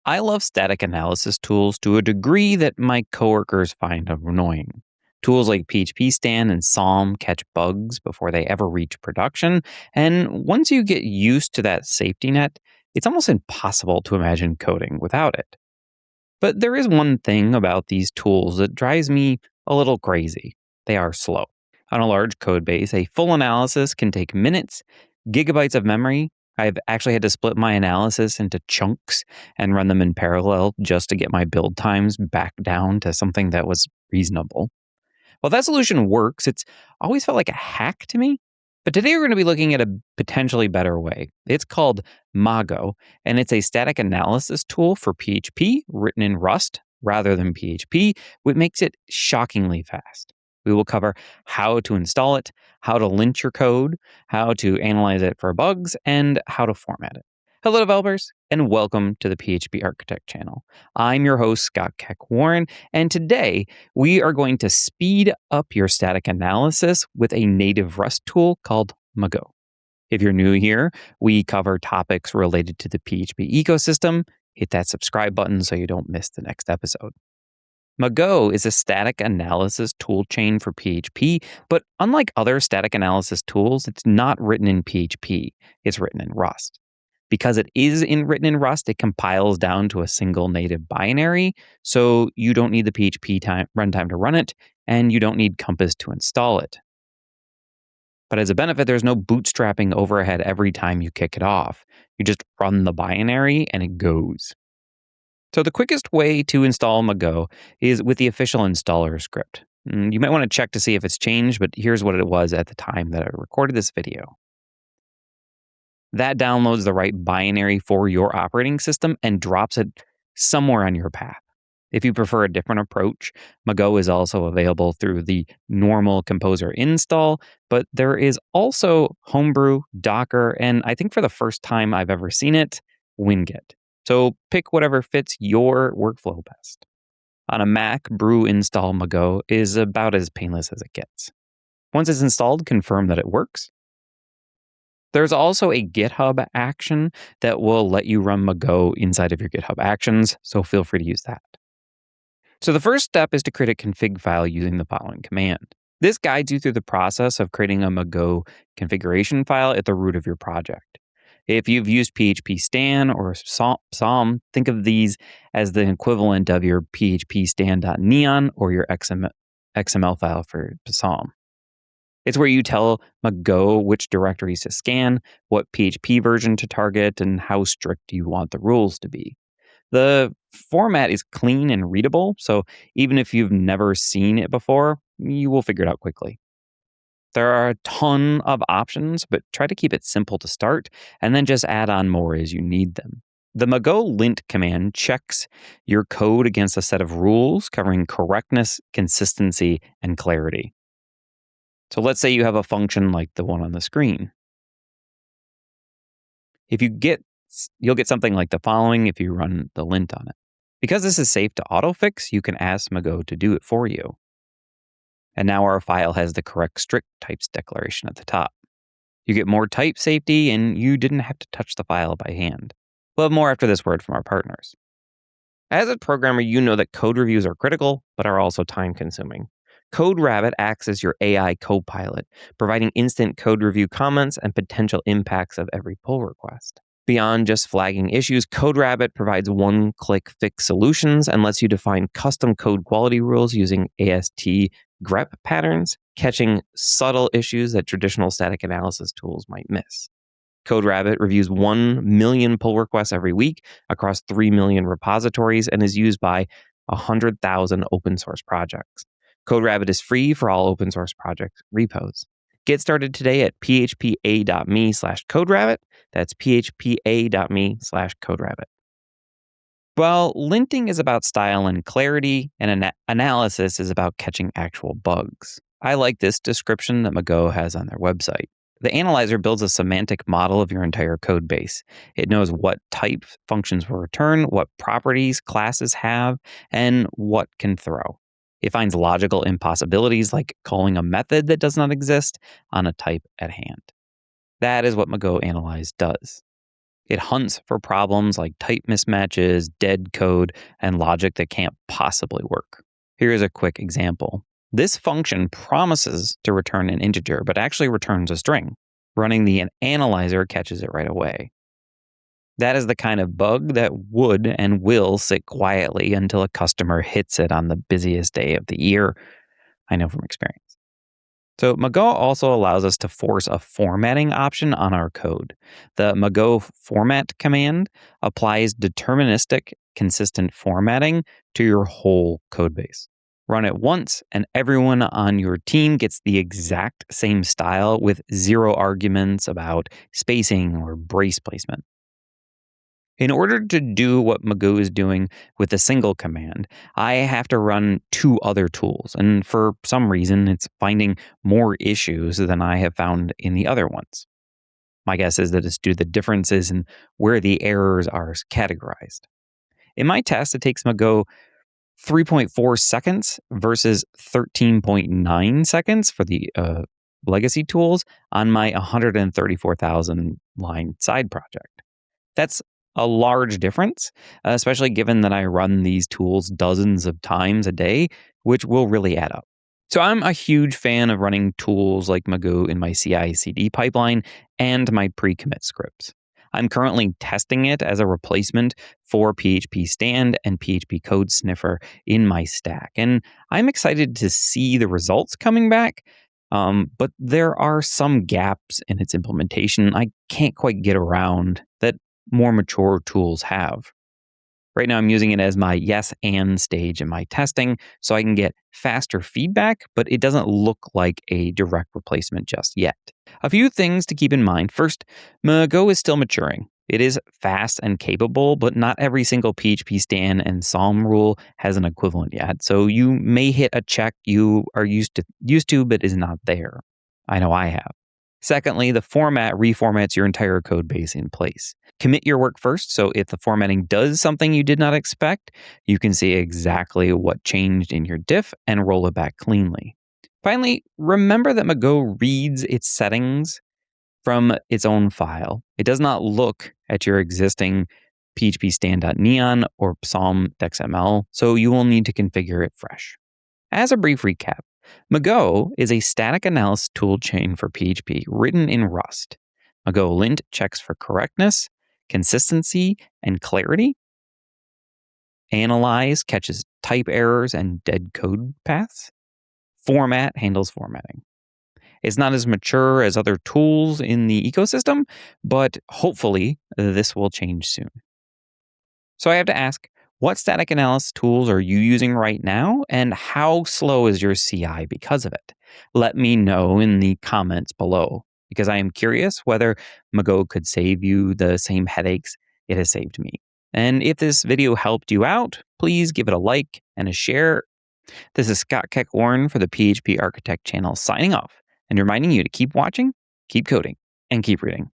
I love static analysis tools to a degree that my coworkers find annoying. Tools like PHPStan and Psalm catch bugs before they ever reach production, and once you get used to that safety net, it's almost impossible to imagine coding without it. But there is one thing about these tools that drives me a little crazy. They are slow. On a large code base, a full analysis can take minutes, gigabytes of memory. I've actually had to split my analysis into chunks and run them in parallel just to get my build times back down to something that was reasonable. While that solution works, it's always felt like a hack to me. But today we're going to be looking at a potentially better way. It's called Mago, and it's a static analysis tool for PHP written in Rust rather than PHP, which makes it shockingly fast. We will cover how to install it, how to lint your code, how to analyze it for bugs, and how to format it. Hello, developers, and welcome to the PHP Architect channel. I'm your host, Scott Keck Warren, and today we are going to speed up your static analysis with a native Rust tool called Mago. If you're new here, we cover topics related to the PHP ecosystem. Hit that subscribe button so you don't miss the next episode. Mago is a static analysis toolchain for PHP, but unlike other static analysis tools, it's not written in PHP. It's written in Rust. Because it is written in Rust, it compiles down to a single native binary, so you don't need the PHP runtime to run it, and you don't need Compass to install it. But as a benefit, there's no bootstrapping overhead every time you kick it off. You just run the binary and it goes. So the quickest way to install Mago is with the official installer script. You might want to check to see if it's changed, but here's what it was at the time that I recorded this video. That downloads the right binary for your operating system and drops it somewhere on your path. If you prefer a different approach, Mago is also available through the normal Composer install, but there is also Homebrew, Docker, and I think for the first time I've ever seen it, WinGet. So pick whatever fits your workflow best. On a Mac, brew install Mago is about as painless as it gets. Once it's installed, confirm that it works. There's also a GitHub action that will let you run Mago inside of your GitHub Actions, so feel free to use that. So the first step is to create a config file using the following command. This guides you through the process of creating a Mago configuration file at the root of your project. If you've used PHPStan or Psalm, think of these as the equivalent of your PHPStan.neon or your XML file for Psalm. It's where you tell Mago which directories to scan, what PHP version to target, and how strict you want the rules to be. The format is clean and readable, so even if you've never seen it before, you will figure it out quickly. There are a ton of options, but try to keep it simple to start, and then just add on more as you need them. The Mago lint command checks your code against a set of rules covering correctness, consistency, and clarity. So let's say you have a function like the one on the screen. You'll get something like the following if you run the lint on it. Because this is safe to autofix, you can ask Mago to do it for you. And now our file has the correct strict types declaration at the top. You get more type safety, and you didn't have to touch the file by hand. We'll have more after this word from our partners. As a programmer, you know that code reviews are critical, but are also time-consuming. CodeRabbit acts as your AI co-pilot, providing instant code review comments and potential impacts of every pull request. Beyond just flagging issues, CodeRabbit provides one-click fix solutions and lets you define custom code quality rules using AST grep patterns, catching subtle issues that traditional static analysis tools might miss. CodeRabbit reviews 1 million pull requests every week across 3 million repositories and is used by 100,000 open source projects. CodeRabbit is free for all open source project repos. Get started today at phpa.me/coderabbit. That's phpa.me/coderabbit. While linting is about style and clarity, and analysis is about catching actual bugs. I like this description that Mago has on their website. The analyzer builds a semantic model of your entire code base. It knows what type functions will return, what properties classes have, and what can throw. It finds logical impossibilities like calling a method that does not exist on a type at hand. That is what Mago Analyze does. It hunts for problems like type mismatches, dead code, and logic that can't possibly work. Here's a quick example. This function promises to return an integer, but actually returns a string. Running the analyzer catches it right away. That is the kind of bug that would and will sit quietly until a customer hits it on the busiest day of the year. I know from experience. So Mago also allows us to force a formatting option on our code. The Mago format command applies deterministic, consistent formatting to your whole codebase. Run it once, and everyone on your team gets the exact same style with zero arguments about spacing or brace placement. In order to do what Magoo is doing with a single command, I have to run two other tools, and for some reason, it's finding more issues than I have found in the other ones. My guess is that it's due to the differences in where the errors are categorized. In my test, it takes Magoo 3.4 seconds versus 13.9 seconds for the legacy tools on my 134,000 line side project. That's a large difference, especially given that I run these tools dozens of times a day, which will really add up. So I'm a huge fan of running tools like Magoo in my CI/CD pipeline and my pre-commit scripts. I'm currently testing it as a replacement for PHPStan and PHP Code Sniffer in my stack, and I'm excited to see the results coming back. But there are some gaps in its implementation I can't quite get around that more mature tools have. Right now, I'm using it as my yes and stage in my testing so I can get faster feedback, but it doesn't look like a direct replacement just yet. A few things to keep in mind. First, Mago is still maturing. It is fast and capable, but not every single PHPStan and Psalm rule has an equivalent yet. So you may hit a check you are used to, but is not there. I know I have. Secondly, the format reformats your entire code base in place. Commit your work first, so if the formatting does something you did not expect, you can see exactly what changed in your diff and roll it back cleanly. Finally, remember that Mago reads its settings from its own file. It does not look at your existing phpstan.neon or psalm.xml, so you will need to configure it fresh. As a brief recap, Mago is a static analysis toolchain for PHP written in Rust. Mago lint checks for correctness, consistency, and clarity. Analyze catches type errors and dead code paths. Format handles formatting. It's not as mature as other tools in the ecosystem, but hopefully this will change soon. So I have to ask, what static analysis tools are you using right now, and how slow is your CI because of it? Let me know in the comments below, because I am curious whether Mago could save you the same headaches it has saved me. And if this video helped you out, please give it a like and a share. This is Scott Keck-Warren for the PHP Architect channel signing off and reminding you to keep watching, keep coding, and keep reading.